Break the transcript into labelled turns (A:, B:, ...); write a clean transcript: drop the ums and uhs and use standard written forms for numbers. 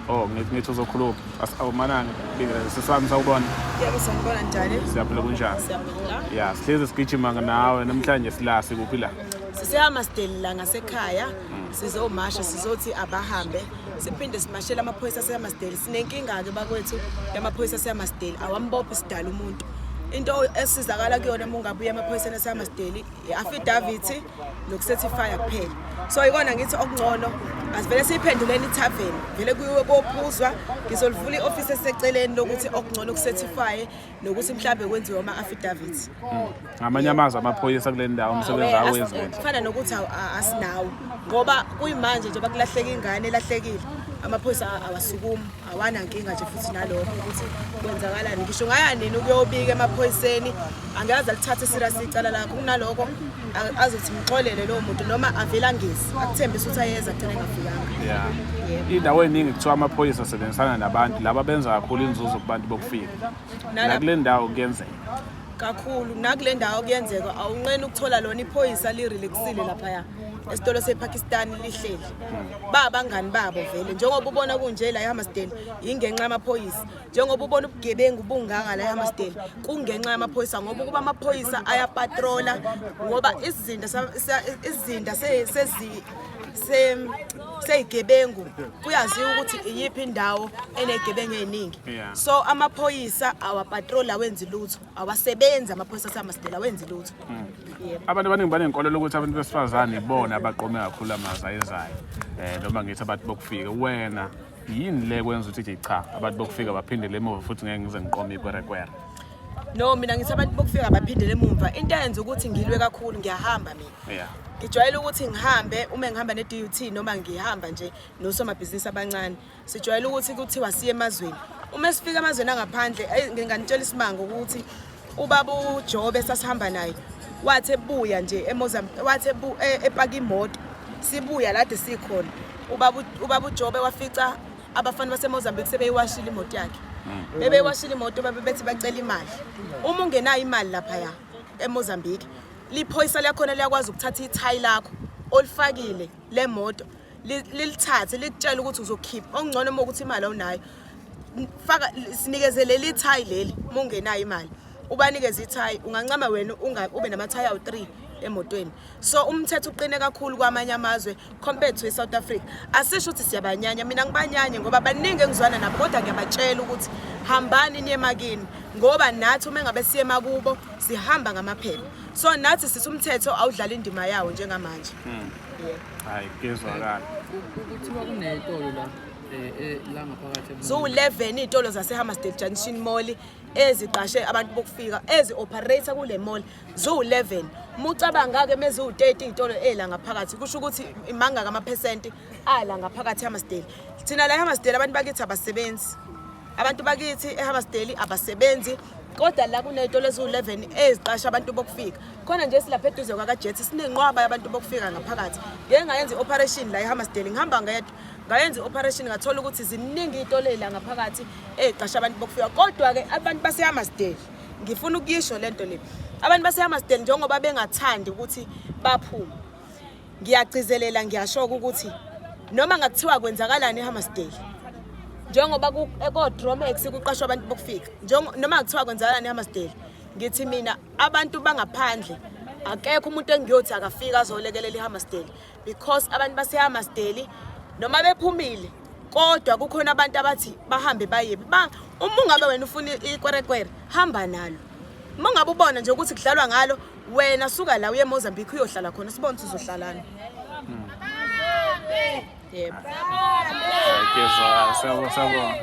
A: Oh, ngithi uzokhuluma. Awumanani sesami sawubona.
B: Yebo sanibona njani?
A: Siyaphila kunjani?
B: Siyaphila.
A: Yeah, sihlezi sigijima nawe namhlanje silasi kuphi la?
B: Sisehamasideli la ngasekhaya. Sizomasha sizothi abahambe. Siphinde simashela amaphoyisa asehamasideli. Sinenkinga ke bakwethu yamaphoyisa asehamasideli. Awambophi sidala umuntu. Into esizakala kuyona mungabuya amaphoyisa asehamasideli i-affidavit nokucertify kuphela. So ikona ngithi okungcono asivele siyiphenduleni ithaveni vele kuyiwe kophuzwa ngizolivula i-office eseceleni lokuthi okungcono ukucertify nokuthi mhlambe kwenziwe ama-affidavits.
A: Ngamanye amazwi amaphoyisa kule ndawo umsebenzi awenzi nje.
B: Kufana nokuthi asinawo ngoba kuyimanje nje bakulahleka ingane elahlekile amaphoyisa awasukumi awanankinga nje futhi nalokho ukuthi kwenzakalani ngisho ngaya nini ukuyobika emaphoyiseni angaze alithathe serious icala lakho kunalokho azothi ngixolele lo muntu noma avela ngezi akuthembisa ukuthi ayeza agcine engafikanga.
A: Yeah. Indawo eningi kuthiwa amaphoyisa asebenzisana nabantu laba benza kakhulu inzuzo kubantu bokufika. Nakule ndawo kuyenzeka
B: kakhulu nakule ndawo kuyenzeka awunqeni ukuthola lona iphoyisa lirelaxile lapha esitolo sePakistan lihleli babangani babo vele njengoba ubona kunje la eHammersdale ingenxa yamaphoyisa njengoba ubona ubugebengu bungaka la eHammersdale kungenxa yamaphoyisa ngoba kuba amaphoyisa ayapatrola ngoba izinda seyigebengu kuyaziwa ukuthi iyiphi indawo enegebengu eziningi. So amaphoyisa awapatrola wenza lutho awasebenza amaphoyisa eHammersdale wenza lutho.
A: Abantu abaningi banenkolelo ukuthi abantu besifazane ibona abaqome kakhulu amazayezayo noma ngithi abantu bokufika wena yini le kwenza ukuthi cha abantu bokufika baphindele emuva futhi ngeke ngize ngiqome ikwerekwere.
B: No mina ngithi abantu bokufika baphindele emuva into eyenza ukuthi ngilwe kakhulu ngiyahamba mina. Ngijwayele ukuthi ngihambe uma ngihamba ne-DUT noma ngihamba nje nosomabhizinisi abancane sijwayele ukuthi kuthiwa siye emazweni uma sifika emazweni angaphandle nginganitshela isimanga ukuthi ubaba uJobe sasihamba naye wathi ebuya nje eMozambique wathi epaka imoto sibuya lade sikhona ubaba uJobe wafica abafana baseMozambique sebeyiwashila imoto yakhe bebeyiwashila imoto bethi bacela imali uma ungenayo imali lapha eMozambique liphoyisa lakhona liyakwazi ukuthatha ithayi lakho olifakile lemoto lilithathe likutshela ukuthi uzokhipha okungcono uma ukuthi imali awunayo faka sinikezele lithayi leli uma ungenayo imali ubanikeza ithayi ungancama wena ube namathayi awu3 emotweni. So umthetho uqine kakhulu kwamanye amazwe compared to eSouth Africa. Asisho ukuthi siyabanyanya mina ngibanyanye ngoba baningi engizwana nabo kodwa ngiyabatshela ukuthi hambani niye emakini ngoba nathi uma ngabe siye emakubo sihamba ngamaphepha. So nathi sisumthetho awudlala indima yawo njengamanje.
A: Hayi kezwakala.
C: Kuthiwa kunezitolo la ngaphakathi
B: Zo11 izitolo zaseHammersdale Junction Mall eziqashe abantu bokufika ezi-operator kule mall zo11 mucabanga ke mezu30 izitolo ela ngaphakathi kusho ukuthi imanga kama% ala ngaphakathi eHammersdale. Thina la eHammersdale abantu bakithi abasebenzi abantu bakithi eHammersdale abasebenzi kodwa la kunezitolo ezu11 eziqasha abantu bokufika khona nje silapha eduze kwaKaJet sinenqwaba yabantu bokufika ngaphakathi ngeke ngayenza ioperation la eHammersdale ngihamba ngayedwa ngayenza operation ngathola ukuthi ziningi izitolo la ngaphakathi eziqasha abantu bokufika kodwa ke abantu baseHammersdale ngifuna ukuyisho lento le abantu baseHammersdale njengoba bengathandi ukuthi baphume ngiyagcizelela ngiyashoka ukuthi noma ngakuthiwa kwenzakalani eHammersdale njengoba ko-Dromex kuqashwa abantu bokufika noma kuthiwa kwenzakalani eHammersdale ngithi mina abantu bangaphandle akekho umuntu engiyothi akafika azolekelela eHammersdale because abantu baseHammersdale noma bephumile kodwa kukhona abantu abathi bahambe bayebi uma ungabe wena ufuna ikwerekwere hamba nalo uma ungabe ubona nje ukuthi kudlalwa ngalo wena suka la uye eMozambique uyohlala khona sibone ukuthi uzohlalana. Yebo.
A: Kezwakala sawubona.